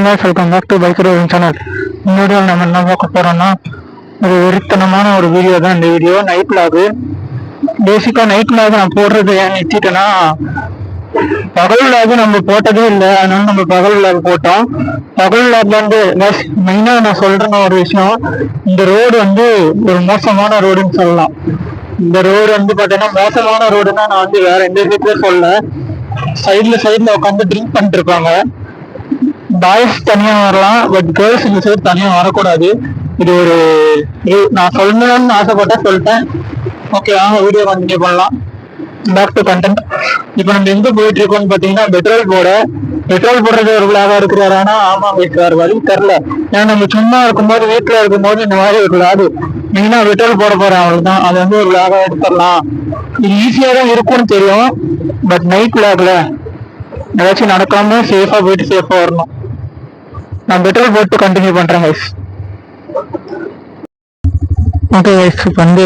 Welcome back to bike riding channel. இந்த வீடியோவில் நம்ம என்ன பார்க்க போறோம்னா, ஒரு வெறித்தனமான ஒரு வீடியோ தான் இந்த வீடியோ. Night vlog. பேசிக்காக நைட் விளாக் நான் போடுறது ஏன் நிறுத்திட்டேன்னா, பகல் விளாக் நம்ம போட்டதே இல்லை, அதனால நம்ம பகல் விளாக் போட்டோம். பகல் விளாக்ல வந்து மெயினாக நான் சொல்றேன் ஒரு விஷயம், இந்த ரோடு வந்து ஒரு மோசமான ரோடுன்னு சொல்லலாம். இந்த ரோடு வந்து பார்த்தீங்கன்னா மோசமான ரோடுன்னா நான் வந்து வேற எந்த விஷயத்துலயும் சொல்ல. சைட்ல உட்காந்து ட்ரிங்க் பண்ணிட்டு இருப்பாங்க. பாய்ஸ் தனியா வரலாம், பட் கேர்ள்ஸ் இந்த சைடு தனியா வரக்கூடாது. இது ஒரு நான் சொல்லணும்னு ஆசைப்பட்ட சொல்லிட்டேன். ஓகே, வாங்க வீடியோ கண்டினியூ பண்ணலாம். Back to content. இப்போ நம்ம எங்க போயிட்டு இருக்கோம்னு பாத்தீங்கன்னா பெட்ரோல் போடுறது ஒரு விழாவா இருக்கிறாரானா, ஆமா வேறு வழி தரல. ஏன்னா நம்ம சும்மா இருக்கும்போது வீட்டுல இருக்கும்போது இந்த மாதிரி ஒரு விழாது மெயினா பெட்ரோல் போட போறேன் அவ்வளவுதான். அது வந்து ஒரு விழாவா எடுத்துடலாம். இது ஈஸியா தான் இருக்கும்னு தெரியும், பட் நைட் விழாக்குல ஏதாச்சும் நடக்காம சேஃபா போயிட்டு சேஃபா வரணும். நான் பெட்ரோல் போட்டு கண்டினியூ பண்றேன் கைஸ். ஓகே கைஸ், இப்போ வந்து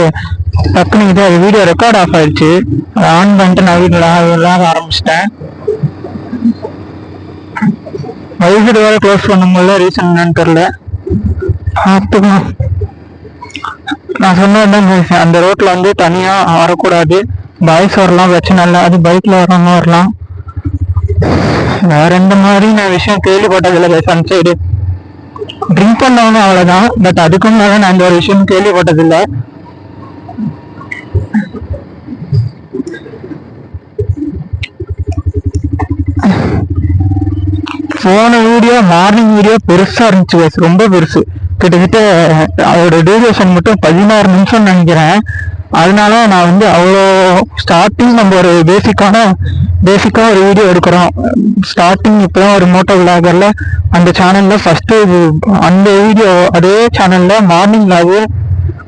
டக்குனு இது வீடியோ ரெக்கார்ட் ஆஃப் ஆயிடுச்சு. அதை ஆன் பண்ணிட்டு நான் வீட்டில் ஆரம்பிச்சிட்டேன். வைஃபை வேற க்ளோஸ் பண்ணும்போது ரீசன் என்னன்னு தெரியல. நான் சொன்னேன் அந்த ரோட்ல வந்து தனியா வரக்கூடாது, பாய்ஸ் வரலாம் பிரச்சனை இல்லை, அது பைக்ல வரவங்க வரலாம். வேற எந்த மாதிரி நான் விஷயம் கேள்விப்பட்டதில்லை. சன் சைடு ட்ரிங்க் பண்ணவங்க அவ்வளவுதான், பட் அதுக்கு மேல நான் இந்த ஒரு விஷயம் கேள்விப்பட்டதில்லை. போன வீடியோ மார்னிங் வீடியோ பெருசா இருந்துச்சு, ரொம்ப பெருசு. கிட்டத்தட்ட அதோட டியூரேஷன் மட்டும் 16 நிமிஷம் நினைக்கிறேன். அதனால நான் வந்து அவ்வளோ ஸ்டார்டிங் நம்ம ஒரு பேசிக்கா ஒரு வீடியோ எடுக்கிறோம். ஸ்டார்டிங் இப்போதான் ஒரு மோட்டோ விளாகர்ல அந்த சேனல்ல ஃபர்ஸ்ட் அந்த வீடியோ அதே சேனல்ல மார்னிங் விளாகு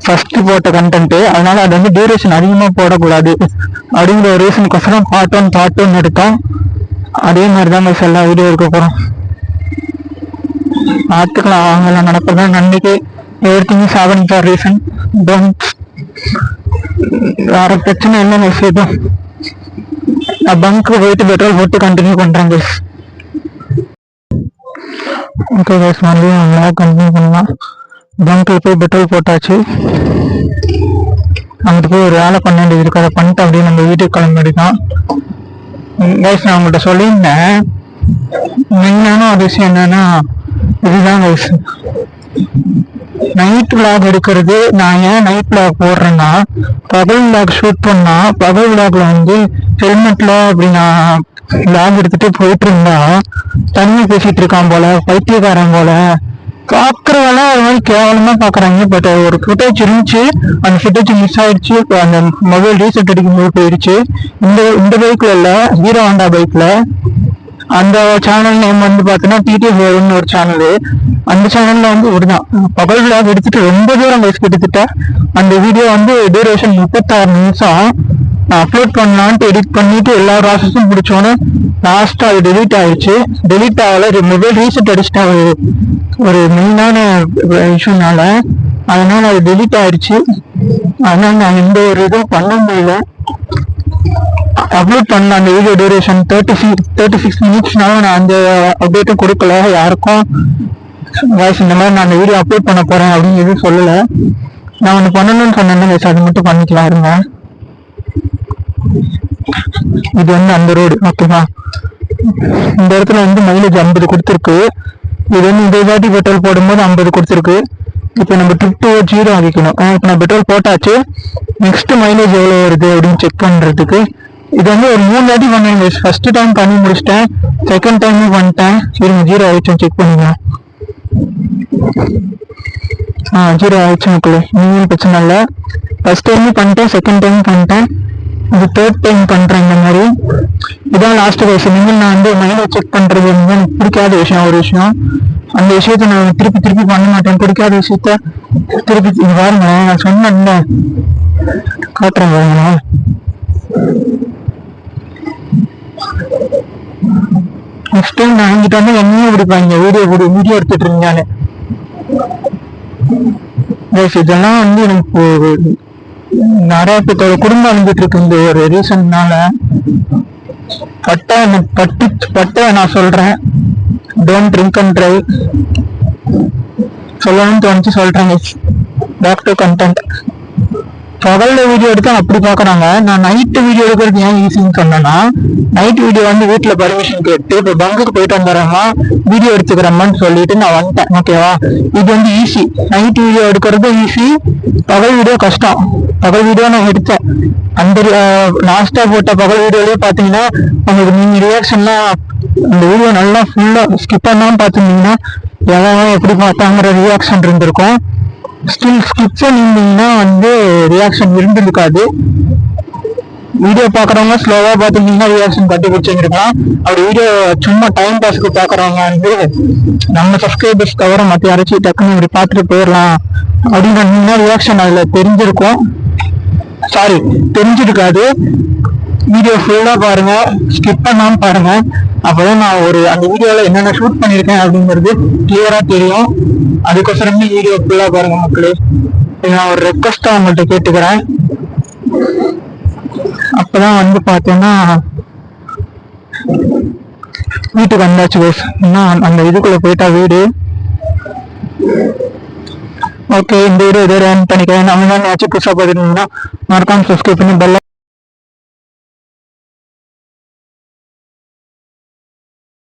ஃபர்ஸ்ட் போட்ட கண்டென்ட். அதனால அது வந்து டியூரேஷன் அதிகமாக போடக்கூடாது அப்படிங்கிற ஒரு ரீசனுக்கோசரம் பார்ட் ஒன் எடுத்தோம். அதே மாதிரி தான் எல்லா வீடியோ எடுக்க போறோம். பார்த்துக்கலாம், அவங்களாம் நடப்பதான் நன்மைக்கு. Everything is happening for reason. Don't வேற பிரச்சனை இல்லை விஷயம். பங்க் போயிட்டு பெட்ரோல் போட்டு கண்டினியூ பண்றேன் கைஸ். ஓகே கைஸ், மறுபடியும் நல்லா கண்டினியூ பண்ணலாம். பங்க்ல போய் பெட்ரோல் போட்டாச்சு. அங்கிட்டு போய் ஒரு வேலை பண்ண வேண்டியது இருக்கு, அதை பண்ணிட்டு அப்படியே நம்ம வீட்டுக்கு கிளம்பி தான் கைஸ். நான் உங்கள்கிட்ட சொல்லியிருந்தேன் மெயினான ஒரு விஷயம் என்னன்னா, இதுதான் கைஸ், நைட் விளாக் எடுக்கிறது. நான் ஏன் நைட் விளாக் போடுறேன்னா, பகல் விளாக் ஷூட் பண்ணா பகல் விளாக்ல வந்து ஹெல்மெட்ல அப்படி நான் விளாக் எடுத்துட்டு போயிட்டு இருந்தா தண்ணி பேசிட்டு இருக்கான் போல, பைத்தியக்காரன் போல பாக்குறவெல்லாம் அது மாதிரி கேவலமா பாக்குறாங்க. பட் ஒரு ஃபுட்டேஜ் இருந்துச்சு, அந்த ஃபுட்டேஜ் மிஸ் ஆயிடுச்சு. அந்த மொபைல் ரீசெட் அடிக்கும் போது போயிடுச்சு. இந்த பைக்ல இல்ல, ஹீரோ ஹோண்டா பைக்ல. அந்த சேனல் நேம் வந்து பாத்தீங்கன்னா TT4 ஒரு சேனலு. அந்த சேனல்ல வந்து ஒருதான் பகல் விளாக் எடுத்துட்டு ரொம்ப தூரம் வயசு கிட்டத்தட்ட அந்த வீடியோ வந்து டியூரேஷன் 36 நிமிஷம். நான் அப்லோட் பண்ணலான்ட்டு எடிட் பண்ணிட்டு எல்லா ப்ராசஸும் முடிச்சோன்னு லாஸ்டா அது டெலீட் ஆயிடுச்சு. டெலீட் ஆகல, மொபைல் ரீசெட் அடிச்சுட்டா ஒரு மெயினான இஷ்யூனால. அதனால அது டெலீட் ஆயிடுச்சு. அதனால நான் எந்த ஒரு இதுவும் பண்ண முடியல. அப்லோட் பண்ணல. அந்த வீடியோ டியூரேஷன் 36 மினிட்ஸ்னால நான் அந்த அப்டேட்டும் கொடுக்கல யாருக்கும். வாய்ஸ் இந்த மாதிரி நான் அந்த வீடியோ அப்லோட் பண்ண போறேன் அப்படின்னு எதுவும் சொல்லல. நான் ஒன்று பண்ணணும்னு சொன்னேன், அது மட்டும் பண்ணிக்கலாம் இருங்க. இது வந்து அந்த ரோடு ஓகேவா. இந்த இடத்துல வந்து மைலேஜ் 50 கொடுத்துருக்கு. இது வந்து இந்த வாட்டி பெட்ரோல் போடும்போது 50 கொடுத்துருக்கு. இப்போ நம்ம ட்ரிப் டு 0 ஆகிக்கணும். இப்போ நான் பெட்ரோல் போட்டாச்சு. நெக்ஸ்ட் மைலேஜ் எவ்வளோ வருது அப்படின்னு செக் பண்ணுறதுக்கு இது வந்து ஒரு 3 வாட்டி பண்ணேன். ஃபர்ஸ்ட் டைம் பண்ணி முடிச்சிட்டேன், செகண்ட் டைமும் பண்ணிட்டேன். சரிங்க, 0 ஆயிடுச்சு செக் பண்ணுங்க. 0 ஆயிடுச்சு மக்களே, இனிமேல் பிரச்சனை இல்லை. ஃபர்ஸ்ட் டைமும் பண்ணிட்டேன், செகண்ட் டைமும் பண்ணிட்டேன், இது தேர்ட் டைம் பண்றேன். இந்த மாதிரி இதான் லாஸ்ட் வயசு. நீங்கள் நான் வந்து மைலேஜ் செக் பண்றது எனக்கு பிடிக்காத விஷயம். ஒரு விஷயம், அந்த விஷயத்த நான் திருப்பி பண்ண மாட்டேன். பிடிக்காத விஷயத்த திருப்பி பாருங்க, நான் சொன்னேன்ல, காட்டுறேன் பாருங்களா. நெக்ஸ்ட் டைம் நான் இங்கிட்ட வந்து என்னையும் பிடிப்பாங்க, வீடியோ எடுத்துட்டு இருந்தாங்க. இதெல்லாம் வந்து எனக்கு நிறைய பேர்த்தோட குடும்பம் அழிஞ்சிட்டு இருக்கு இந்த ஒரு ரீசன்னால. பட்ட நான் சொல்றேன், டோன்ட் ட்ரிங்க் அண்ட் டிரைவ் சொல்லணும்னு தோணுச்சு சொல்றேன். Back to content. பகல்ல வீடியோ எடுத்தா அப்படி பாக்குறாங்க. நான் நைட்டு வீடியோ எடுக்கிறது ஏன் ஈஸின்னு சொன்னேன்னா, நைட் வீடியோ வந்து வீட்டுல பர்மிஷன் கேட்டு இப்ப பங்குக்கு போயிட்டு வந்துடுறேம்மா வீடியோ எடுத்துக்கிறேம்மான்னு சொல்லிட்டு நான் வந்துட்டேன். ஓகேவா, இது வந்து ஈஸி. நைட் வீடியோ எடுக்கிறது ஈஸி, பகல் வீடியோ கஷ்டம். பகல் வீடியோ நான் எடுத்தேன். அந்த லாஸ்டா போட்ட பகல் வீடியோலயே பாத்தீங்கன்னா உங்களுக்கு நீங்க ரியாக்ஷன்லாம் இந்த வீடியோ நல்லா ஃபுல்லா ஸ்கிப் பண்ணாம பாத்துருந்தீங்கன்னா எவன் எப்படி பார்த்தாங்கிற ரியாக்ஷன் இருந்திருக்கும். ஸ்டில் ஸ்கிப் பண்ணிருந்தீங்கன்னா வந்து ரியாக்ஷன் இருந்திருக்காது. வீடியோ பாக்குறவங்க ஸ்லோவா பாத்துருந்தீங்கன்னா ரியாக்ஷன் கட்டி பிடிச்சிருக்கலாம். அப்படி வீடியோ சும்மா டைம் பாஸ்க்கு பாக்குறவங்க வந்து நம்ம சப்ஸ்கிரைபர்ஸ் தவிர மற்ற யாராச்சும் டக்குன்னு இப்படி பார்த்துட்டு போயிடலாம் அப்படின்னு ரியாக்ஷன் அதுல தெரிஞ்சிருக்கும். சாரி, தெரிஞ்சிருக்காது. வீடியோ ஃபுல்லா பாருங்க, ஸ்கிப் பண்ணாம பாருங்க. அப்பதான் நான் அந்த வீடியோல என்னென்ன ஷூட் பண்ணிருக்கேன் அப்படிங்கிறது கிளியரா தெரியும். அதுக்கோசரமே வீடியோ ஃபுல்லா பாருங்க மக்களே. நான் ஒரு ரெக்வஸ்டா உங்கள்கிட்ட கேட்டுக்கிறேன். அப்பதான் வந்து பார்த்தீங்கன்னா வீட்டுக்கு வந்தாச்சு பேஸ். இன்னும் அந்த இதுக்குள்ள போயிட்டா வீடு. ஓகே, இந்த வீடியோ இதோட எண்ட் பண்ணிக்கிறேன். நம்ம தான் புதுசாக பார்த்துருந்தீங்கன்னா மறக்காம சப்ஸ்கிரைப் பண்ணி பெல்